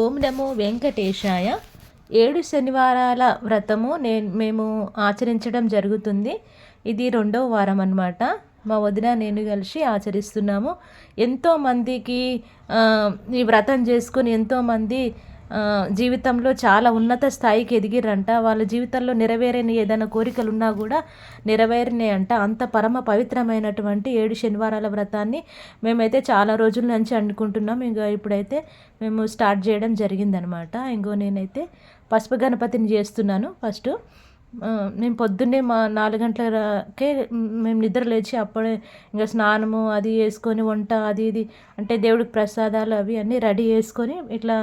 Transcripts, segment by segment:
ఓం నమో వెంకటేశాయ. 7 శనివారాల వ్రతము మేము ఆచరించడం జరుగుతుంది. ఇది రెండవ వారం అన్నమాట. మా వదిన నేను కలిసి ఆచరిస్తున్నాము. ఎంతోమందికి ఈ వ్రతం చేసుకొని ఎంతోమంది జీవితంలో చాలా ఉన్నత స్థాయికి ఎదిగిరంట. వాళ్ళ జీవితంలో నెరవేరని ఏదైనా కోరికలు ఉన్నా కూడా నెరవేరినాయి అంట. అంత పరమ పవిత్రమైనటువంటి 7 శనివారాల వ్రతాన్ని మేమైతే చాలా రోజుల నుంచి అనుకుంటున్నాం. ఇంకా ఇప్పుడైతే మేము స్టార్ట్ చేయడం జరిగిందనమాట. ఇంకో నేనైతే పసుపు గణపతిని చేస్తున్నాను. ఫస్ట్ మేము పొద్దున్నే 4 గంటలకే మేము నిద్ర లేచి అప్పుడే ఇంకా స్నానము అది చేసుకొని వంట అది ఇది అంటే దేవుడికి ప్రసాదాలు అవి అన్నీ రెడీ చేసుకొని ఇట్లా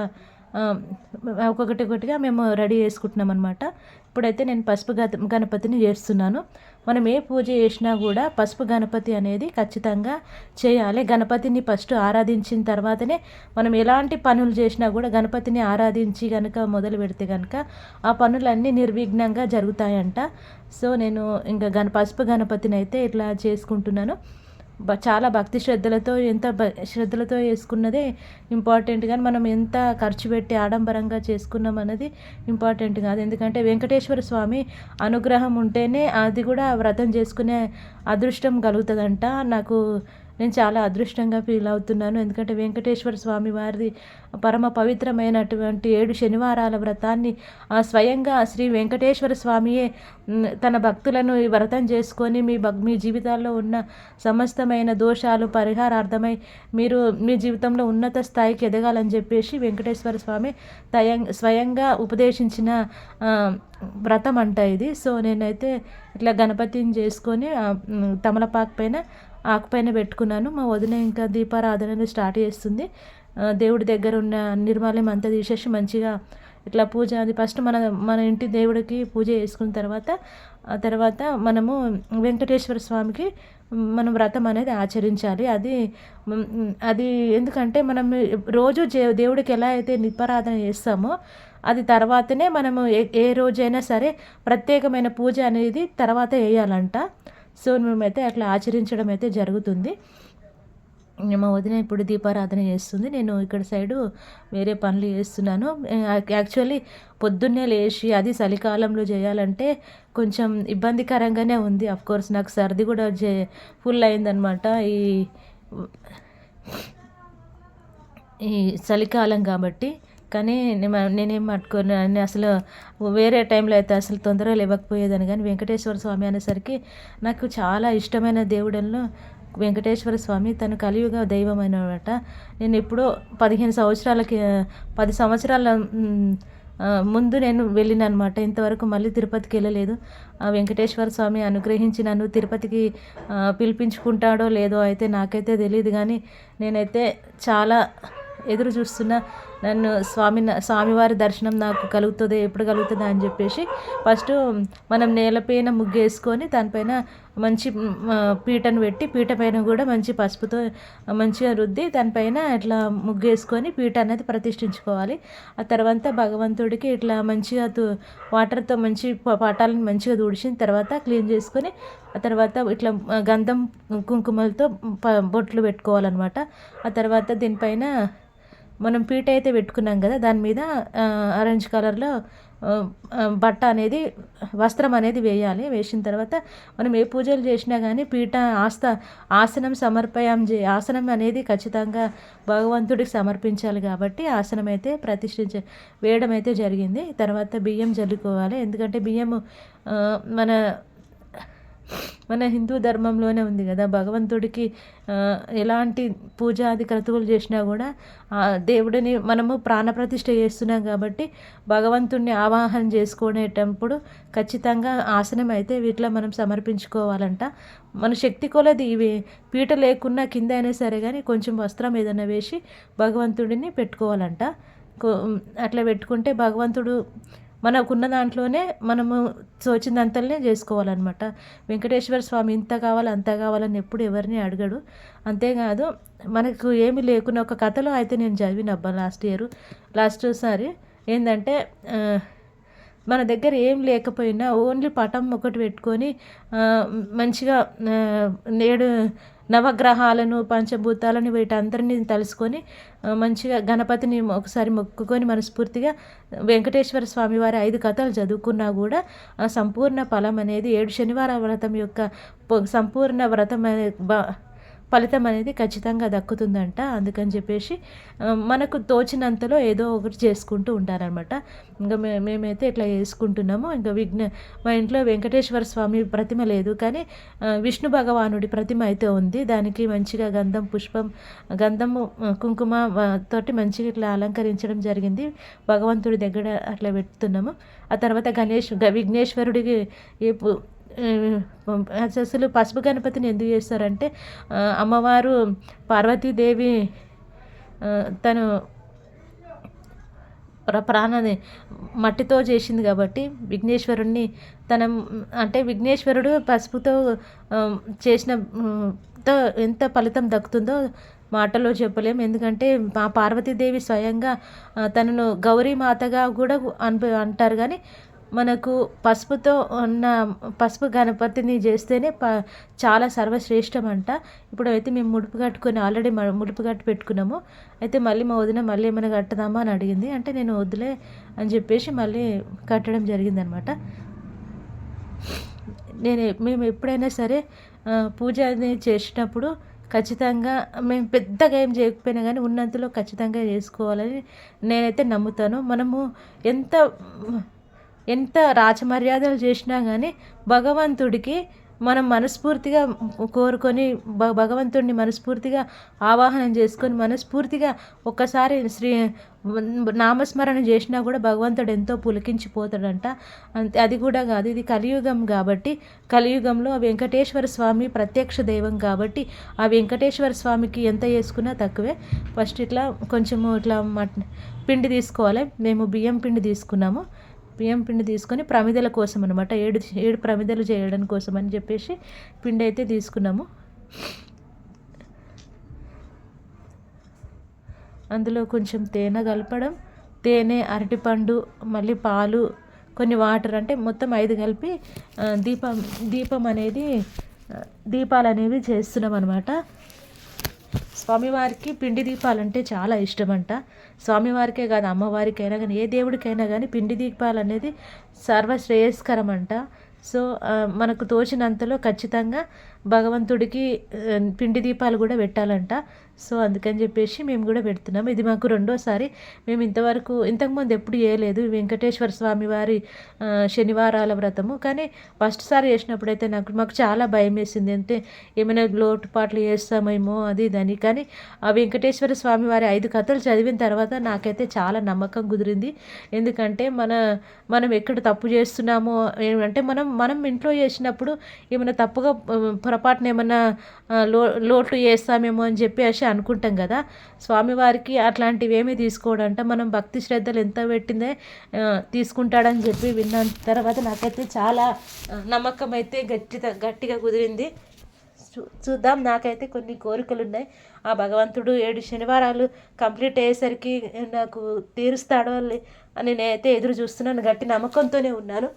ఒక్కొక్కటిగా మేము రెడీ చేసుకుంటున్నాం అనమాట. ఇప్పుడైతే నేను పసుపు గణపతిని చేస్తున్నాను. మనం ఏ పూజ చేసినా కూడా పసుపు గణపతి అనేది ఖచ్చితంగా చేయాలి. గణపతిని ఫస్ట్ ఆరాధించిన తర్వాతనే మనం ఎలాంటి పనులు చేసినా కూడా గణపతిని ఆరాధించి కనుక మొదలు పెడితే కనుక ఆ పనులన్నీ నిర్విఘ్నంగా జరుగుతాయంట. సో నేను ఇంకా పసుపు గణపతిని అయితే ఇట్లా చేసుకుంటున్నాను. చాలా భక్తి శ్రద్ధలతో శ్రద్ధలతో చేసుకున్నదే ఇంపార్టెంట్, కానీ మనం ఎంత ఖర్చు పెట్టి ఆడంబరంగా చేసుకున్నాం అన్నది ఇంపార్టెంట్ కాదు. ఎందుకంటే వెంకటేశ్వర స్వామి అనుగ్రహం ఉంటేనే అది కూడా వ్రతం చేసుకునే అదృష్టం కలుగుతుందంట. నేను చాలా అదృష్టంగా ఫీల్ అవుతున్నాను. ఎందుకంటే వెంకటేశ్వర స్వామి వారిది పరమ పవిత్రమైనటువంటి 7 శనివారాల వ్రతాన్ని స్వయంగా శ్రీ వెంకటేశ్వర స్వామియే తన భక్తులను ఈ వ్రతం చేసుకొని మీ జీవితాల్లో ఉన్న సమస్తమైన దోషాలు పరిహారార్థమై మీరు మీ జీవితంలో ఉన్నత స్థాయికి ఎదగాలని చెప్పేసి వెంకటేశ్వర స్వామి స్వయంగా ఉపదేశించిన వ్రతం అంట ఇది. సో నేనైతే ఇట్లా గణపతిని చేసుకొని తమలపాకు పైన ఆకుపైన పెట్టుకున్నాను. మా వదిన ఇంకా దీపారాధనని స్టార్ట్ చేస్తుంది. దేవుడి దగ్గర ఉన్న నిర్మాల్యం అంతా తీసేసి మంచిగా ఇట్లా పూజ అది ఫస్ట్ మన ఇంటి దేవుడికి పూజ చేసుకున్న తర్వాత మనము వెంకటేశ్వర స్వామికి మనం వ్రతం అనేది ఆచరించాలి. అది ఎందుకంటే మనం రోజు దేవుడికి ఎలా అయితే దీపారాధన చేస్తామో అది తర్వాతనే మనము ఏ రోజైనా సరే ప్రత్యేకమైన పూజ అనేది తర్వాత వేయాలంట. సో మేమైతే అట్లా ఆచరించడం అయితే జరుగుతుంది. మా వదిన ఇప్పుడు దీపారాధన చేస్తుంది. నేను ఇక్కడ సైడు వేరే పనులు చేస్తున్నాను. యాక్చువల్లీ పొద్దున్నే లేచి అది చలికాలంలో చేయాలంటే కొంచెం ఇబ్బందికరంగానే ఉంది. అఫ్కోర్స్ నాకు సర్ది కూడా ఫుల్ అయిందనమాట. ఈ చలికాలం కాబట్టి. కానీ నేనేం పట్టుకొని అసలు వేరే టైంలో అయితే అసలు తొందరగా లేవకపోయేదని, కానీ వెంకటేశ్వర స్వామి అనేసరికి నాకు చాలా ఇష్టమైన దేవుడల్లో వెంకటేశ్వర స్వామి తను కలియుగ దైవమైనమాట. నేను ఎప్పుడో 10 సంవత్సరాల ముందు నేను వెళ్ళిన అనమాట. ఇంతవరకు మళ్ళీ తిరుపతికి వెళ్ళలేదు. ఆ వెంకటేశ్వర స్వామి అనుగ్రహించి నన్ను తిరుపతికి పిలిపించుకుంటాడో లేదో అయితే నాకైతే తెలియదు, కానీ నేనైతే చాలా ఎదురు చూస్తున్నా. నన్ను స్వామివారి దర్శనం నాకు కలుగుతుంది, ఎప్పుడు కలుగుతుందా అని చెప్పేసి ఫస్ట్ మనం నేలపైన ముగ్గేసుకొని దానిపైన మంచి పీటను పెట్టి పీట పైన కూడా మంచి పసుపుతో మంచిగా రుద్ది దానిపైన ఇట్లా ముగ్గేసుకొని పీట అనేది ప్రతిష్ఠించుకోవాలి. ఆ తర్వాత భగవంతుడికి ఇట్లా మంచిగా వాటర్తో మంచి పటాలను మంచిగా తుడిచిన తర్వాత క్లీన్ చేసుకొని ఆ తర్వాత ఇట్లా గంధం కుంకుమలతో బొట్లు పెట్టుకోవాలన్నమాట. ఆ తర్వాత దీనిపైన మనం పీట అయితే పెట్టుకున్నాం కదా, దాని మీద ఆరెంజ్ కలర్లో వస్త్రం అనేది వేయాలి. వేసిన తర్వాత మనం ఏ పూజలు చేసినా కానీ ఆసనం ఆసనం అనేది ఖచ్చితంగా భగవంతుడికి సమర్పించాలి కాబట్టి ఆసనం అయితే వేయడం అయితే జరిగింది. తర్వాత బియ్యం జల్లుకోవాలి. ఎందుకంటే బియ్యము మన హిందూ ధర్మంలోనే ఉంది కదా, భగవంతుడికి ఎలాంటి పూజాది క్రతువులు చేసినా కూడా దేవుడిని మనము ప్రాణప్రతిష్ఠ చేస్తున్నాం కాబట్టి భగవంతుడిని ఆవాహన చేసుకునేటప్పుడు ఖచ్చితంగా ఆసనం అయితే వీటిలో మనం సమర్పించుకోవాలంట. మన శక్తి కొలది ఇవి పీట లేకున్నా కింద అయినా సరే కానీ కొంచెం వస్త్రం ఏదైనా వేసి భగవంతుడిని పెట్టుకోవాలంట. అట్లా పెట్టుకుంటే భగవంతుడు మనకున్న దాంట్లోనే మనము తోచిందంతల్నే చేసుకోవాలన్నమాట. వెంకటేశ్వర స్వామి ఇంత కావాలి అంత కావాలని ఎప్పుడు ఎవరిని అడగడు. అంతేకాదు మనకు ఏమి లేకున్నా ఒక కథలో అయితే నేను చదివినబ్బా లాస్ట్ సారి ఏంటంటే మన దగ్గర ఏం లేకపోయినా ఓన్లీ పటం ఒకటి పెట్టుకొని మంచిగా నవగ్రహాలను పంచభూతాలను వీటందరినీ తలుసుకొని మంచిగా గణపతిని ఒకసారి మొక్కుకొని మనస్ఫూర్తిగా వెంకటేశ్వర స్వామి వారి 5 కథలు చదువుకున్నా కూడా ఆ సంపూర్ణ ఫలం అనేది 7 శనివార వ్రతం యొక్క సంపూర్ణ వ్రతం ఫలితం అనేది ఖచ్చితంగా దక్కుతుందంట. అందుకని చెప్పేసి మనకు తోచినంతలో ఏదో ఒకటి చేసుకుంటూ ఉంటారనమాట. ఇంకా మేమైతే ఇట్లా చేసుకుంటున్నాము. ఇంకా మా ఇంట్లో వెంకటేశ్వర స్వామి ప్రతిమ లేదు, కానీ విష్ణు భగవానుడి ప్రతిమ అయితే ఉంది. దానికి మంచిగా గంధము కుంకుమ తోటి మంచిగా ఇట్లా అలంకరించడం జరిగింది. భగవంతుడి దగ్గర అట్లా పెడుతున్నాము. ఆ తర్వాత విఘ్నేశ్వరుడికి అసలు పసుపు గణపతిని ఎందుకు చేస్తారంటే అమ్మవారు పార్వతీదేవి తను ప్రాణాన్ని మట్టితో చేసింది కాబట్టి విఘ్నేశ్వరుణ్ణి అంటే విఘ్నేశ్వరుడు పసుపుతో చేసిన ఎంత ఫలితం దక్కుతుందో మాటలో చెప్పలేము. ఎందుకంటే మా పార్వతీదేవి స్వయంగా తనను గౌరీమాతగా కూడా అంటారు. కానీ మనకు పసుపు గణపతిని చేస్తేనే చాలా సర్వశ్రేష్టం అంట. ఇప్పుడు అయితే మేము ఆల్రెడీ ముడుపు కట్టి పెట్టుకున్నాము. అయితే మళ్ళీ మా వదిన మళ్ళీ ఏమైనా కట్టదామా అని అడిగింది. అంటే నేను వద్దులే అని చెప్పేసి మళ్ళీ కట్టడం జరిగిందనమాట. మేము ఎప్పుడైనా సరే పూజ చేసినప్పుడు ఖచ్చితంగా మేము పెద్దగా ఏం చేయకపోయినా కానీ ఉన్నంతలో ఖచ్చితంగా చేసుకోవాలని నేనైతే నమ్ముతాను. మనము ఎంత రాచమర్యాదలు చేసినా కానీ భగవంతుడికి మనం మనస్ఫూర్తిగా కోరుకొని భగవంతుడిని మనస్ఫూర్తిగా ఆవాహనం చేసుకొని మనస్ఫూర్తిగా ఒక్కసారి నామస్మరణ చేసినా కూడా భగవంతుడు ఎంతో పులకించిపోతాడంట. అది కూడా కాదు, ఇది కలియుగం కాబట్టి కలియుగంలో వెంకటేశ్వర స్వామి ప్రత్యక్ష దైవం కాబట్టి ఆ వెంకటేశ్వర స్వామికి ఎంత చేసుకున్నా తక్కువే. ఫస్ట్ ఇట్లా కొంచెము ఇట్లా పిండి తీసుకోవాలి. మేము బియ్యం పిండి తీసుకున్నాము. బియ్యం పిండి తీసుకొని ప్రమిదల కోసం అనమాట, 7 ప్రమిదలు చేయడం కోసం అని చెప్పేసి పిండి అయితే తీసుకున్నాము. అందులో కొంచెం తేనె కలపడం, తేనె, అరటిపండు, మళ్ళీ పాలు, కొన్ని వాటర్, అంటే మొత్తం 5 కలిపి దీపాలు అనేవి చేస్తున్నాం అనమాట. స్వామివారికి పిండి దీపాలంటే చాలా ఇష్టమంట. స్వామివారికే కాదు, అమ్మవారికైనా కానీ ఏ దేవుడికైనా కానీ పిండి దీపాలు అనేది సర్వశ్రేయస్కరం అంట. సో మనకు తోచినంతలో ఖచ్చితంగా భగవంతుడికి పిండి దీపాలు కూడా పెట్టాలంట. సో అందుకని చెప్పేసి మేము కూడా పెడుతున్నాము. ఇది మాకు రెండోసారి. మేము ఇంతకుముందు ఎప్పుడు చేయలేదు వెంకటేశ్వర స్వామి వారి శనివారాల వ్రతము. కానీ ఫస్ట్ సారి చేసినప్పుడైతే మాకు చాలా భయం వేసింది. అంటే ఏమైనా లోటుపాట్లు చేస్తామేమో అది ఇదని. కానీ ఆ వెంకటేశ్వర స్వామి వారి 5 కథలు చదివిన తర్వాత నాకైతే చాలా నమ్మకం కుదిరింది. ఎందుకంటే మనం ఎక్కడ తప్పు చేస్తున్నామో, అంటే మనం ఇంట్లో చేసినప్పుడు ఏమైనా తప్పుగా పొరపాటున ఏమన్నా లోట్లు చేస్తామేమో అని చెప్పేసి అనుకుంటాం కదా. స్వామివారికి అట్లాంటివి ఏమీ తీసుకోవడంట. మనం భక్తి శ్రద్ధలు ఎంత పెట్టిందే తీసుకుంటాడని చెప్పి విన్న తర్వాత నాకైతే చాలా నమ్మకం అయితే గట్టిగా కుదిరింది. చూద్దాం. నాకైతే కొన్ని కోరికలు ఉన్నాయి. ఆ భగవంతుడు 7 శనివారాలు కంప్లీట్ అయ్యేసరికి నాకు తీరుస్తాడో అని నేనైతే ఎదురు చూస్తున్నాను. గట్టి నమ్మకంతోనే ఉన్నాను.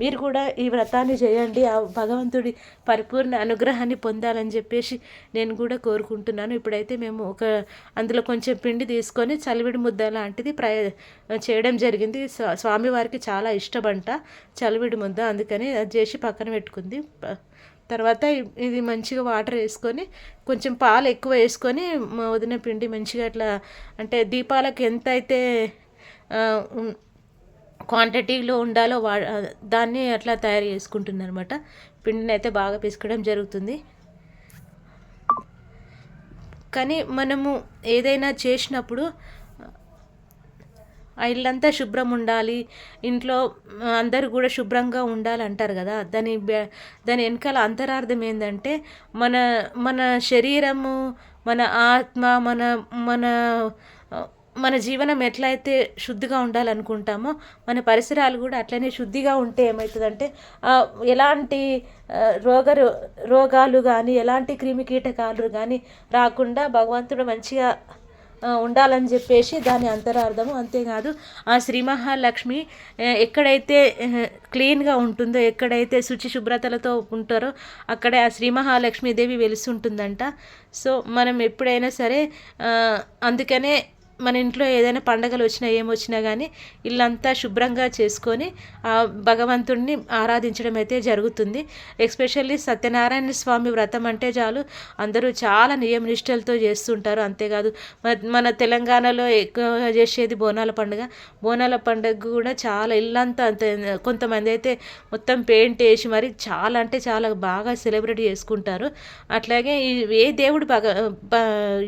మీరు కూడా ఈ వ్రతాన్ని చేయండి. ఆ భగవంతుడి పరిపూర్ణ అనుగ్రహాన్ని పొందాలని చెప్పేసి నేను కూడా కోరుకుంటున్నాను. ఇప్పుడైతే మేము అందులో కొంచెం పిండి తీసుకొని చలివిడి ముద్ద లాంటిది చేయడం జరిగింది. స్వామివారికి చాలా ఇష్టమంట చలివిడి ముద్ద. అందుకని అది చేసి పక్కన పెట్టుకుంది. తర్వాత ఇది మంచిగా వాటర్ వేసుకొని కొంచెం పాలు ఎక్కువ వేసుకొని వదిన పిండి మంచిగా అట్లా, అంటే దీపాలకు ఎంత అయితే క్వాంటిటీలో ఉండాలో దాన్ని అట్లా తయారు చేసుకుంటుంది అనమాట. పిండిని అయితే బాగా పిసకడం జరుగుతుంది. కానీ మనము ఏదైనా చేసినప్పుడు ఇల్లంతా శుభ్రం ఉండాలి, ఇంట్లో అందరూ కూడా శుభ్రంగా ఉండాలి అంటారు కదా. దాని వెనకాల అంతరార్థం ఏంటంటే మన శరీరము, మన ఆత్మ, మన జీవనం ఎట్లయితే శుద్ధిగా ఉండాలనుకుంటామో మన పరిసరాలు కూడా అట్లనే శుద్ధిగా ఉంటే ఏమవుతుందంటే ఎలాంటి రోగాలు కానీ ఎలాంటి క్రిమి కీటకాలు కానీ రాకుండా భగవంతుడు మంచిగా ఉండాలని చెప్పేసి దాని అంతరార్థము. అంతేకాదు ఆ శ్రీ మహాలక్ష్మి ఎక్కడైతే క్లీన్గా ఉంటుందో, ఎక్కడైతే శుచి శుభ్రతలతో ఉంటారో అక్కడే ఆ శ్రీ మహాలక్ష్మీదేవి వెలిసి ఉంటుందంట. సో మనం ఎప్పుడైనా సరే అందుకనే మన ఇంట్లో ఏదైనా పండగలు వచ్చినా ఏమొచ్చినా కానీ ఇల్లంతా శుభ్రంగా చేసుకొని ఆ భగవంతుడిని ఆరాధించడం అయితే జరుగుతుంది. ఎస్పెషల్లీ సత్యనారాయణ స్వామి వ్రతం అంటే చాలు అందరూ చాలా నియమనిష్టలతో చేస్తుంటారు. అంతేకాదు మన తెలంగాణలో ఎక్కువగా చేసేది బోనాల పండుగ. బోనాల పండుగ కూడా చాలా ఇల్లంతా అంత కొంతమంది అయితే మొత్తం పెయింట్ వేసి మరి చాలా అంటే చాలా బాగా సెలబ్రేట్ చేసుకుంటారు. అట్లాగే ఏ దేవుడు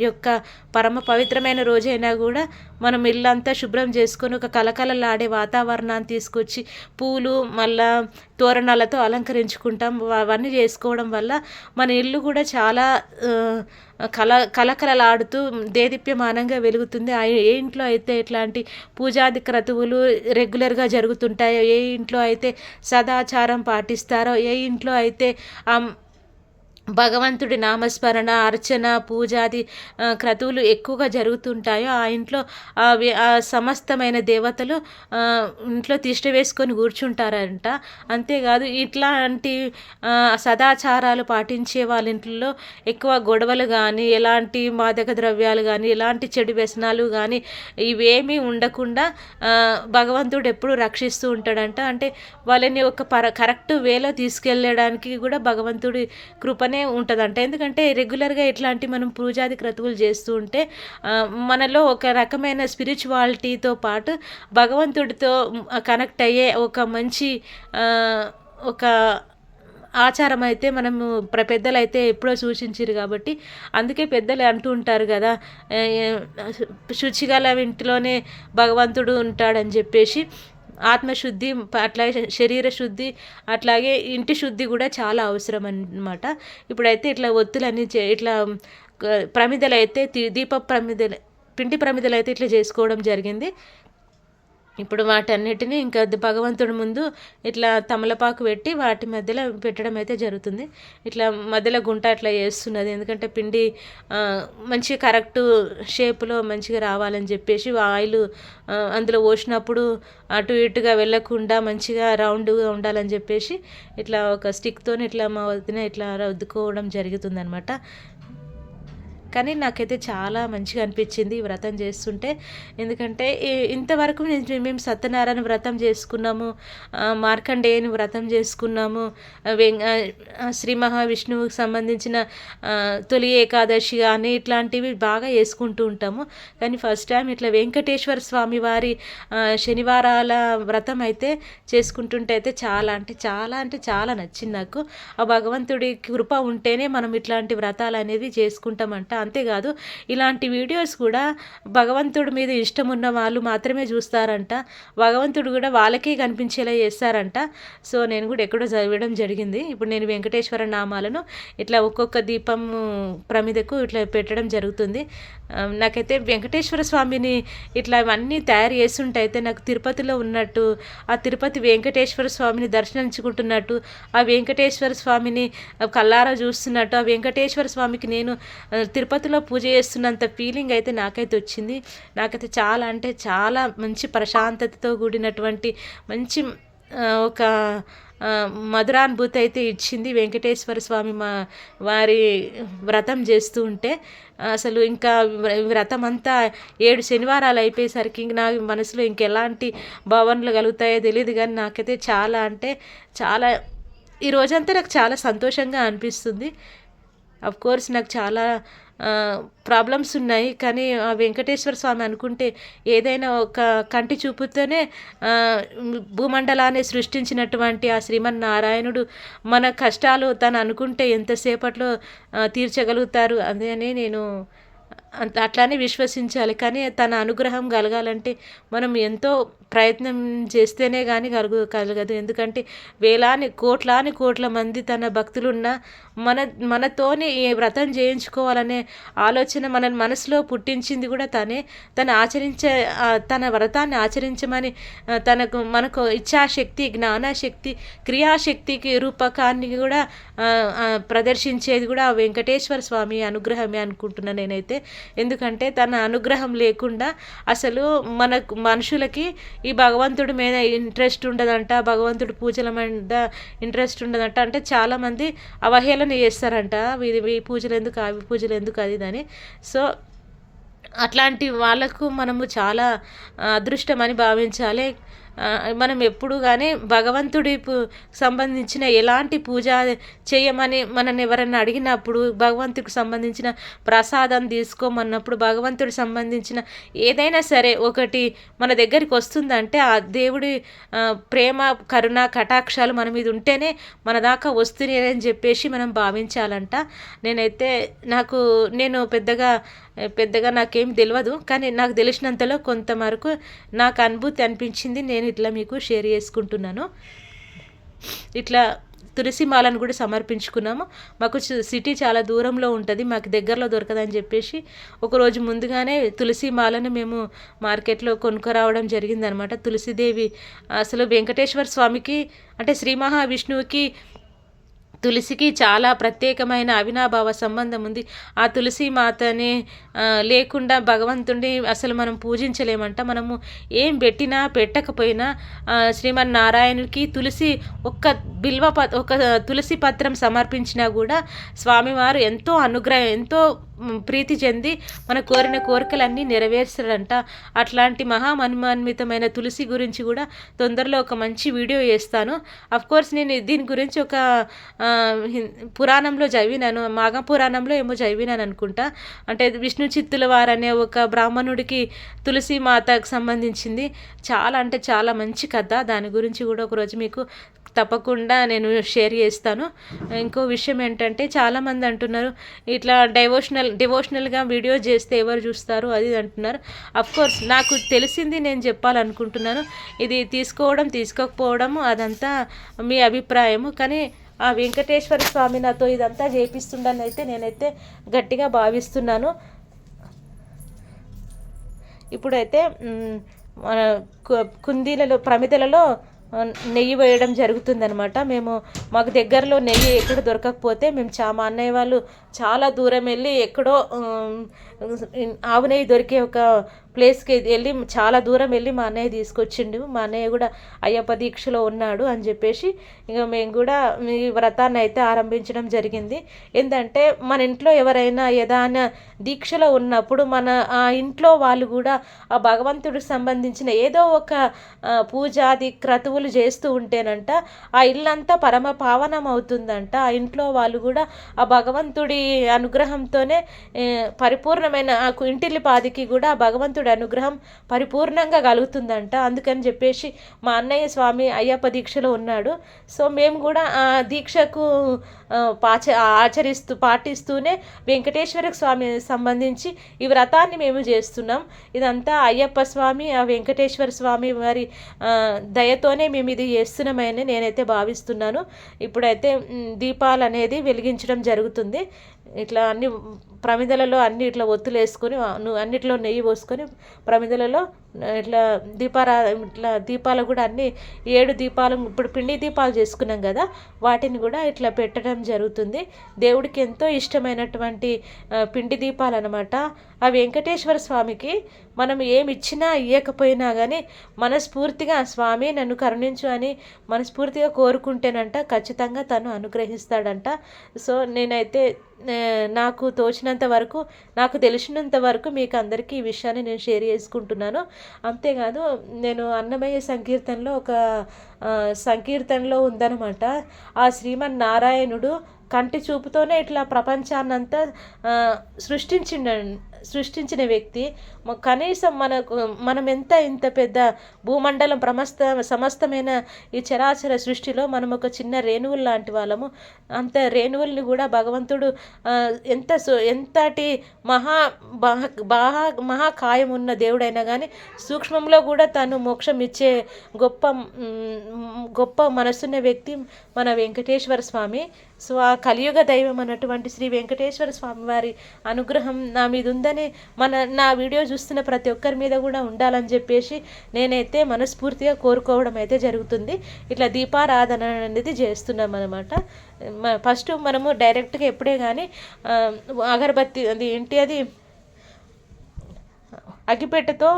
యొక్క పరమ పవిత్రమైన రోజైనా కూడా మనం ఇల్లంతా శుభ్రం చేసుకొని ఒక కలకలలాడే వాతావరణాన్ని తీసుకొచ్చి పూలు మళ్ళా తోరణాలతో అలంకరించుకుంటాం. అవన్నీ చేసుకోవడం వల్ల మన ఇల్లు కూడా చాలా కలకలలాడుతూ దేదీప్యమానంగా వెలుగుతుంది. ఏ ఇంట్లో అయితే ఇట్లాంటి పూజాది క్రతువులు రెగ్యులర్గా జరుగుతుంటాయో, ఏ ఇంట్లో అయితే సదాచారం పాటిస్తారో, ఏ ఇంట్లో అయితే భగవంతుడి నామస్మరణ అర్చన పూజాది క్రతువులు ఎక్కువగా జరుగుతుంటాయో ఆ ఇంట్లో ఆ సమస్తమైన దేవతలు ఇంట్లో తిష్ట వేసుకొని కూర్చుంటారంట. అంతేకాదు ఇట్లాంటి సదాచారాలు పాటించే వాళ్ళ ఇంట్లో ఎక్కువ గొడవలు కానీ ఎలాంటి మాదక ద్రవ్యాలు కానీ ఎలాంటి చెడు వ్యసనాలు కానీ ఇవేమీ ఉండకుండా భగవంతుడు ఎప్పుడు రక్షిస్తూ ఉంటాడంట. అంటే వాళ్ళని ఒక కరెక్ట్ వేలో తీసుకెళ్ళడానికి కూడా భగవంతుడి కృపనే ఉంటుందంట. ఎందుకంటే రెగ్యులర్గా ఇట్లాంటి మనం పూజాది క్రతువులు చేస్తూ ఉంటే మనలో ఒక రకమైన స్పిరిచువాలిటీతో పాటు భగవంతుడితో కనెక్ట్ అయ్యే ఒక మంచి ఒక ఆచారం అయితే మనము పెద్దలు అయితే ఎప్పుడో సూచించారు. కాబట్టి అందుకే పెద్దలు అంటూ ఉంటారు కదా, శుచిగల ఇంటిలోనే భగవంతుడు ఉంటాడని చెప్పేసి. ఆత్మశుద్ధి అట్లాగే శరీర శుద్ధి అట్లాగే ఇంటి శుద్ధి కూడా చాలా అవసరం అన్నమాట. ఇప్పుడైతే ఇట్లా ఒత్తులన్నీ ఇట్లా ప్రమిదలు అయితే పిండి ప్రమిదలు అయితే ఇట్లా చేసుకోవడం జరిగింది. ఇప్పుడు వాటన్నిటిని ఇంకా భగవంతుడి ముందు ఇట్లా తమలపాకు పెట్టి వాటి మధ్యలో పెట్టడం అయితే జరుగుతుంది. ఇట్లా మధ్యలో గుంట అట్లా చేస్తున్నది, ఎందుకంటే పిండి మంచి కరెక్ట్ షేప్లో మంచిగా రావాలని చెప్పేసి ఆయిల్ అందులో పోసినప్పుడు అటు ఇటుగా వెళ్ళకుండా మంచిగా రౌండ్గా ఉండాలని చెప్పేసి ఇట్లా ఒక స్టిక్తో ఇట్లా మా వదిన ఇట్లా రుద్దుకోవడం జరుగుతుంది అనమాట. కానీ నాకైతే చాలా మంచిగా అనిపించింది ఈ వ్రతం చేస్తుంటే. ఎందుకంటే ఇంతవరకు మేము సత్యనారాయణ వ్రతం చేసుకున్నాము, మార్కండేయుని వ్రతం చేసుకున్నాము, శ్రీ మహావిష్ణువుకి సంబంధించిన తొలి ఏకాదశి కానీ ఇట్లాంటివి బాగా చేసుకుంటూ ఉంటాము. కానీ ఫస్ట్ టైం ఇట్లా వెంకటేశ్వర స్వామి వారి శనివారాల వ్రతం అయితే చేసుకుంటుంటే అయితే చాలా నచ్చింది నాకు. ఆ భగవంతుడి కృప ఉంటేనే మనం ఇట్లాంటి వ్రతాలు అనేవి చేసుకుంటామంట. అంతేకాదు ఇలాంటి వీడియోస్ కూడా భగవంతుడి మీద ఇష్టం ఉన్న వాళ్ళు మాత్రమే చూస్తారంట. భగవంతుడు కూడా వాళ్ళకే కనిపించేలా చేస్తారంట. సో నేను కూడా ఎక్కడో చదవడం జరిగింది. ఇప్పుడు నేను వెంకటేశ్వర నామాలను ఇట్లా ఒక్కొక్క దీపం ప్రమిదకు ఇట్లా పెట్టడం జరుగుతుంది. నాకైతే వెంకటేశ్వర స్వామిని ఇట్లా ఇవన్నీ తయారు చేస్తుంటే అయితే నాకు తిరుపతిలో ఉన్నట్టు, ఆ తిరుపతి వెంకటేశ్వర స్వామిని దర్శించుకుంటున్నట్టు, ఆ వెంకటేశ్వర స్వామిని కల్లారా చూస్తున్నట్టు, ఆ వెంకటేశ్వర స్వామికి నేను తిరుపతిలో పూజ చేస్తున్నంత ఫీలింగ్ అయితే నాకైతే వచ్చింది. నాకైతే చాలా మంచి ప్రశాంతతతో కూడినటువంటి మంచి ఒక మధురానుభూతి అయితే ఇచ్చింది వెంకటేశ్వర స్వామి వారి వ్రతం చేస్తూ ఉంటే. అసలు ఇంకా వ్రతం అంతా 7 శనివారాలు అయిపోయేసరికి నా మనసులో ఇంకెలాంటి భావనలు కలుగుతాయో తెలియదు. కానీ నాకైతే చాలా ఈ రోజంతా నాకు చాలా సంతోషంగా అనిపిస్తుంది. కోర్స్ నాకు చాలా ప్రాబ్లమ్స్ ఉన్నాయి, కానీ ఆ వెంకటేశ్వర స్వామి అనుకుంటే ఏదైనా ఒక కంటి చూపుతోనే భూమండలాన్ని సృష్టించినటువంటి ఆ శ్రీమన్నారాయణుడు మన కష్టాలు తను అనుకుంటే ఎంతసేపట్లో తీర్చగలుగుతారు. అదే నేను అట్లానే విశ్వసించాలి. కానీ తన అనుగ్రహం కలగాలంటే మనం ఎంతో ప్రయత్నం చేస్తేనే కానీ కలగదు. ఎందుకంటే కోట్ల మంది తన భక్తులున్న మనతోని ఈ వ్రతం చేయించుకోవాలనే ఆలోచన మన మనసులో పుట్టించింది కూడా తనే. తన వ్రతాన్ని ఆచరించమని మనకు ఇచ్ఛాశక్తి, జ్ఞానశక్తి, క్రియాశక్తికి రూపకాన్ని కూడా ప్రదర్శించేది కూడా వెంకటేశ్వర స్వామి అనుగ్రహమే అనుకుంటున్నాను నేనైతే. ఎందుకంటే తన అనుగ్రహం లేకుండా అసలు మనకు మనుషులకి ఈ భగవంతుడి మీద ఇంట్రెస్ట్ ఉండదంట, భగవంతుడి పూజల మీద ఇంట్రెస్ట్ ఉండదంట. అంటే చాలామంది అవహేళన చేస్తారంట, ఈ పూజలు ఎందుకు, అవి పూజలు ఎందుకు, అది అని. సో అట్లాంటి వాళ్ళకు మనము చాలా అదృష్టం అని భావించాలి. మనం ఎప్పుడు కానీ భగవంతుడి సంబంధించిన ఎలాంటి పూజ చేయమని మనల్ని ఎవరైనా అడిగినప్పుడు, భగవంతుడికి సంబంధించిన ప్రసాదం తీసుకోమన్నప్పుడు, భగవంతుడికి సంబంధించిన ఏదైనా సరే ఒకటి మన దగ్గరికి వస్తుందంటే ఆ దేవుడి ప్రేమ, కరుణ, కటాక్షాలు మన మీద ఉంటేనే మన దాకా వస్తున్నాయని చెప్పేసి మనం భావించాలంట. నేను పెద్దగా నాకేం తెలియదు, కానీ నాకు తెలిసినంతలో కొంతవరకు నాకు అనుభూతి అనిపించింది, నేను ఇట్లా మీకు షేర్ చేసుకుంటున్నాను. ఇట్లా తులసి మాలను కూడా సమర్పించుకున్నాము. మాకు సిటీ చాలా దూరంలో ఉంటుంది, మాకు దగ్గరలో దొరకదని చెప్పేసి ఒకరోజు ముందుగానే తులసి మాలను మేము మార్కెట్లో కొనుక్కరావడం జరిగిందనమాట. తులసిదేవి అసలు వెంకటేశ్వర స్వామికి అంటే శ్రీ మహావిష్ణువుకి తులసికి చాలా ప్రత్యేకమైన అవినాభావ సంబంధం ఉంది. ఆ తులసి మాతని లేకుండా భగవంతుడిని అసలు మనం పూజించలేమంట. మనము ఏం పెట్టినా పెట్టకపోయినా శ్రీమన్నారాయణుడికి ఒక తులసి పత్రం సమర్పించినా కూడా స్వామివారు ఎంతో ప్రీతి చెంది మన కోరిన కోరికలన్నీ నెరవేర్చారంట. అట్లాంటి మహామన్మాన్వితమైన తులసి గురించి కూడా తొందరలో ఒక మంచి వీడియో చేస్తాను. అఫ్కోర్స్ నేను దీని గురించి ఒక పురాణంలో చదివినాను, మాఘ పురాణంలో ఏమో చదివినాను అనుకుంటా. అంటే విష్ణు చిత్తుల వారనే ఒక బ్రాహ్మణుడికి తులసి మాతకు సంబంధించింది. చాలా మంచి కథ. దాని గురించి కూడా ఒకరోజు మీకు తప్పకుండా నేను షేర్ చేస్తాను. ఇంకో విషయం ఏంటంటే చాలామంది అంటున్నారు ఇట్లా డివోషనల్గా వీడియో చేస్తే ఎవరు చూస్తారు అది అంటున్నారు. అఫ్కోర్స్ నాకు తెలిసింది నేను చెప్పాలనుకుంటున్నాను. ఇది తీసుకోకపోవడము అదంతా మీ అభిప్రాయము. కానీ ఆ వెంకటేశ్వర స్వామి నాతో ఇదంతా చేపిస్తుండని నేనైతే గట్టిగా భావిస్తున్నాను. ఇప్పుడైతే మన కుందీలలో ప్రమిదలలో నెయ్యి వేయడం జరుగుతుందనమాట. మాకు దగ్గరలో నెయ్యి ఎక్కడ దొరకకపోతే మా అన్నయ్య వాళ్ళు చాలా దూరం వెళ్ళి ఎక్కడో ఆవు నెయ్యి దొరికే ఒక ప్లేస్కి వెళ్ళి చాలా దూరం వెళ్ళి మా అన్నయ్య తీసుకొచ్చిండు. మా అన్నయ్య కూడా అయ్యప్ప దీక్షలో ఉన్నాడు అని చెప్పేసి ఇక మేము కూడా ఈ వ్రతాన్ని అయితే ఆరంభించడం జరిగింది. ఏంటంటే మన ఇంట్లో ఎవరైనా ఏదైనా దీక్షలో ఉన్నప్పుడు ఆ ఇంట్లో వాళ్ళు కూడా ఆ భగవంతుడికి సంబంధించిన ఏదో ఒక పూజాది క్రతువులు చేస్తూ ఉంటేనంట ఆ ఇల్లంతా పరమ పావనం అవుతుందంట. ఆ ఇంట్లో వాళ్ళు కూడా ఆ భగవంతుడి అనుగ్రహంతోనే పరిపూర్ణమైన ఆ ఇంటిల్లిపాదికి కూడా భగవంతుడి అనుగ్రహం పరిపూర్ణంగా కలుగుతుందంట. అందుకని చెప్పేసి మా అన్నయ్య స్వామి అయ్యప్ప దీక్షలో ఉన్నాడు. సో మేము కూడా ఆ దీక్షకు పాటిస్తూనే వెంకటేశ్వర స్వామి సంబంధించి ఈ వ్రతాన్ని మేము చేస్తున్నాం. ఇదంతా అయ్యప్ప స్వామి, ఆ వెంకటేశ్వర స్వామి వారి దయతోనే మేము ఇది చేస్తున్నామని నేనైతే భావిస్తున్నాను. ఇప్పుడైతే దీపాలు అనేది వెలిగించడం జరుగుతుంది. ఇట్లా అన్ని ప్రమిదలలో అన్ని ఇట్లా ఒత్తులు వేసుకొని అన్నిట్లో నెయ్యి పోసుకొని ప్రమిదలలో ఇట్లా దీపాలు కూడా అన్ని 7 దీపాలు ఇప్పుడు పిండి దీపాలు చేసుకున్నాం కదా, వాటిని కూడా ఇట్లా పెట్టడం జరుగుతుంది. దేవుడికి ఎంతో ఇష్టమైనటువంటి పిండి దీపాలు అనమాట. ఆ వెంకటేశ్వర స్వామికి మనం ఏమి ఇచ్చినా ఇవ్వకపోయినా కానీ మనస్ఫూర్తిగా స్వామి నన్ను కరుణించు అని మనస్ఫూర్తిగా కోరుకుంటేనంట ఖచ్చితంగా తను అనుగ్రహిస్తాడంట. సో నేనైతే నాకు తోచినంత వరకు, నాకు తెలిసినంత వరకు మీకు అందరికీ ఈ విషయాన్ని నేను షేర్ చేసుకుంటున్నాను. అంతేకాదు నేను అన్నమయ్య సంకీర్తనలో ఉందన్నమాట. ఆ శ్రీమన్నారాయణుడు కంటి చూపుతోనే ఇట్లా ప్రపంచాన్నంతా సృష్టించిన వ్యక్తి. కనీసం మనం ఇంత పెద్ద భూమండలం సమస్తమైన ఈ చరాచర సృష్టిలో మనం ఒక చిన్న రేణువులు లాంటి వాళ్ళము. అంత రేణువుల్ని కూడా భగవంతుడు ఎంతటి మహాకాయం ఉన్న దేవుడైనా కానీ సూక్ష్మంలో కూడా తను మోక్షం ఇచ్చే గొప్ప మనసున్న వ్యక్తి మన వెంకటేశ్వర స్వామి. సో ఆ కలియుగ దైవం అన్నటువంటి శ్రీ వెంకటేశ్వర స్వామి వారి అనుగ్రహం నా మీద ఉందని నా వీడియో చూస్తున్న ప్రతి ఒక్కరి మీద కూడా ఉండాలని చెప్పేసి నేనైతే మనస్ఫూర్తిగా కోరుకోవడం అయితే జరుగుతుంది. ఇట్లా దీపారాధన అనేది చేస్తున్నాం అనమాట. ఫస్ట్ మనము డైరెక్ట్గా ఎప్పుడే కానీ అగరబత్తి అది అగ్గిపెట్టెతో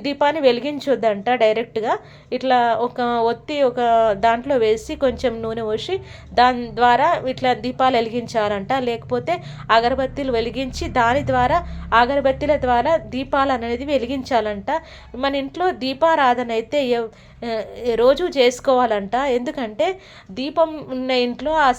దీపాన్ని వెలిగించొద్దంట డైరెక్ట్గా. ఇట్లా ఒక దాంట్లో వేసి కొంచెం నూనె పోసి దాని ద్వారా ఇట్లా దీపాలు వెలిగించాలంట. లేకపోతే అగరబత్తీలు వెలిగించి దాని ద్వారా అగరబత్తీల ద్వారా దీపాలు అనేది వెలిగించాలంట. మన ఇంట్లో దీపారాధన అయితే రోజు చేసుకోవాలంట. ఎందుకంటే దీపం ఉన్న ఇంట్లో ఆ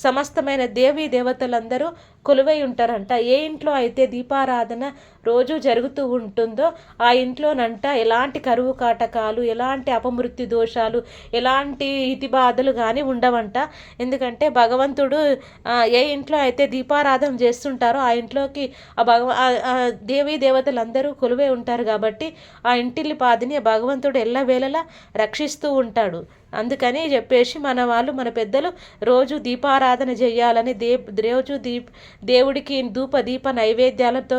సమస్తమైన దేవీ దేవతలందరూ కొలువై ఉంటారంట. ఏ ఇంట్లో అయితే దీపారాధన రోజు జరుగుతూ ఉంటుందో ఆ ఇంట్లోనంట ఎలాంటి కరువు కాటకాలు, ఎలాంటి అపమృత్యు దోషాలు, ఎలాంటి ఇతి బాధలు కానీ ఉండవంట. ఎందుకంటే భగవంతుడు ఏ ఇంట్లో అయితే దీపారాధన చేస్తుంటారో ఆ ఇంట్లోకి ఆ దేవీ దేవతలందరూ కొలువై ఉంటారు కాబట్టి ఆ ఇంటిల్లి పాదిని భగవంతుడు ఎల్లవేళలా రక్షిస్తూ ఉంటాడు. అందుకని చెప్పేసి మన పెద్దలు రోజు దీపారాధన చేయాలని రోజు దేవుడికి దీప నైవేద్యాలతో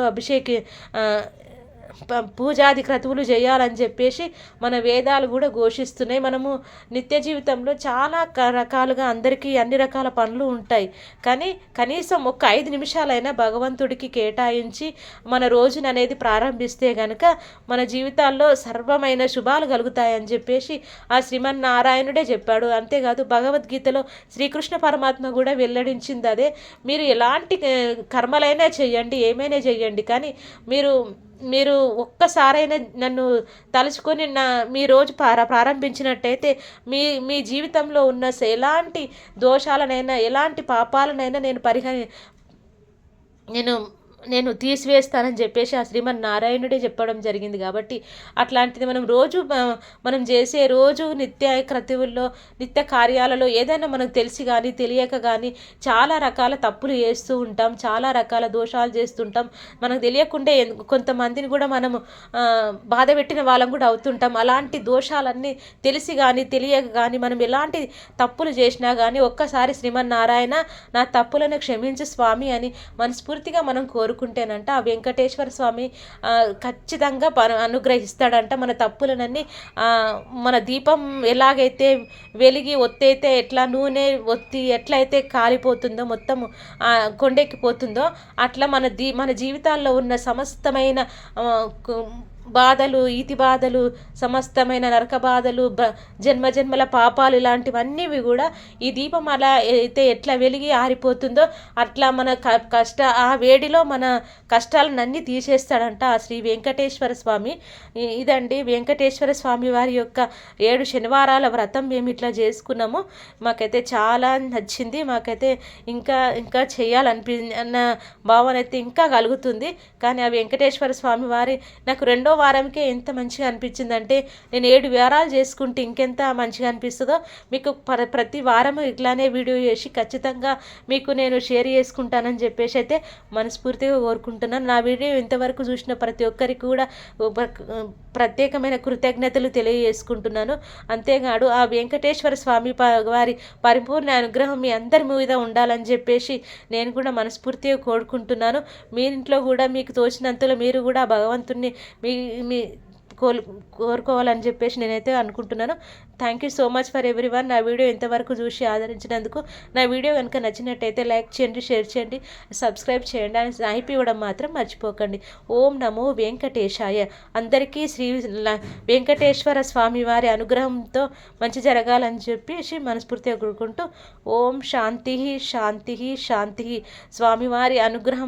పూజాది క్రతువులు చేయాలని చెప్పేసి మన వేదాలు కూడా ఘోషిస్తున్నాయి. మనము నిత్య జీవితంలో చాలా రకాలుగా అందరికీ అన్ని రకాల పనులు ఉంటాయి. కానీ కనీసం ఒక 5 నిమిషాలైనా భగవంతుడికి కేటాయించి మన రోజును అనేది ప్రారంభిస్తే కనుక మన జీవితాల్లో సర్వమైన శుభాలు కలుగుతాయని చెప్పేసి ఆ శ్రీమన్నారాయణుడే చెప్పాడు. అంతేకాదు భగవద్గీతలో శ్రీకృష్ణ పరమాత్మ కూడా వెల్లడించింది అదే. మీరు ఎలాంటి కర్మలైనా చెయ్యండి, ఏమైనా చెయ్యండి, కానీ మీరు ఒక్కసారైనా నన్ను తలుచుకొని మీ రోజు ప్రారంభించినట్టయితే మీ జీవితంలో ఉన్న ఎలాంటి దోషాలనైనా ఎలాంటి పాపాలనైనా నేను తీసివేస్తానని చెప్పేసి ఆ శ్రీమన్నారాయణుడే చెప్పడం జరిగింది. కాబట్టి అట్లాంటిది మనం చేసే రోజు నిత్య క్రతువుల్లో నిత్య కార్యాలలో ఏదైనా మనకు తెలిసి కానీ తెలియక కానీ చాలా రకాల తప్పులు చేస్తూ ఉంటాం, చాలా రకాల దోషాలు చేస్తుంటాం. మనకు తెలియకుండే కొంతమందిని కూడా మనము బాధ పెట్టిన వాళ్ళం కూడా అవుతుంటాం. అలాంటి దోషాలన్నీ తెలిసి కానీ తెలియక కానీ మనం ఎలాంటి తప్పులు చేసినా కానీ ఒక్కసారి శ్రీమన్నారాయణ నా తప్పులను క్షమించు స్వామి అని మనస్ఫూర్తిగా మనం కోరుకుంటేనంట ఆ వెంకటేశ్వర స్వామి ఖచ్చితంగా అనుగ్రహిస్తాడంట. మన తప్పులనన్నీ మన దీపం ఎలాగైతే వెలిగి ఒత్తైతే ఎట్లా నూనె ఒత్తి ఎట్లయితే కాలిపోతుందో మొత్తం కొండెక్కిపోతుందో అట్లా మన జీవితాల్లో ఉన్న సమస్తమైన బాధలు, ఈతి బాధలు, సమస్తమైన నరక బాధలు, జన్మజన్మల పాపాలు ఇలాంటివన్నీ కూడా ఈ దీపం అలా అయితే ఎట్లా వెలిగి ఆరిపోతుందో అట్లా మన ఆ వేడిలో మన కష్టాలన్నీ తీసేస్తాడంట ఆ శ్రీ వెంకటేశ్వర స్వామి. ఇదండి వెంకటేశ్వర స్వామి వారి యొక్క 7 శనివారాల వ్రతం మేము ఇట్లా చేసుకున్నాము. మాకైతే చాలా నచ్చింది. మాకైతే ఇంకా చేయాలన్న భావన అయితే ఇంకా కలుగుతుంది. కానీ ఆ వెంకటేశ్వర స్వామి వారి నాకు 2వ వారంకే ఎంత మంచిగా అనిపించిందంటే నేను 7 వారాలు చేసుకుంటే ఇంకెంత మంచిగా అనిపిస్తుందో మీకు ప్రతి వారము ఇట్లానే వీడియో చేసి ఖచ్చితంగా మీకు నేను షేర్ చేసుకుంటానని చెప్పేసి అయితే మనస్ఫూర్తిగా కోరుకుంటున్నాను. నా వీడియో ఇంతవరకు చూసిన ప్రతి ఒక్కరికి కూడా ప్రత్యేకమైన కృతజ్ఞతలు తెలియజేసుకుంటున్నాను. అంతేకాదు ఆ వెంకటేశ్వర స్వామి వారి పరిపూర్ణ అనుగ్రహం మీ అందరి మీద ఉండాలని చెప్పేసి నేను కూడా మనస్ఫూర్తిగా కోరుకుంటున్నాను. మీ ఇంట్లో కూడా మీకు తోచినంతలో మీరు కూడా భగవంతుణ్ణి మీ కోరుకోవాలని చెప్పేసి నేనైతే అనుకుంటున్నాను. Thank you so much for everyone. నా వీడియో ఇంతవరకు చూసి ఆదరించినందుకు. నా వీడియో కనుక నచ్చినట్టయితే లైక్ చేయండి, షేర్ చేయండి, సబ్స్క్రైబ్ చేయండి అని హైప్ ఇవ్వడం మాత్రం మర్చిపోకండి. ఓం నమో వెంకటేశాయ. అందరికీ శ్రీ వెంకటేశ్వర స్వామి వారి అనుగ్రహంతో మంచి జరగాలని చెప్పేసి మనస్ఫూర్తిగా కోరుకుంటూ ఓం శాంతి శాంతి శాంతి. స్వామివారి అనుగ్రహం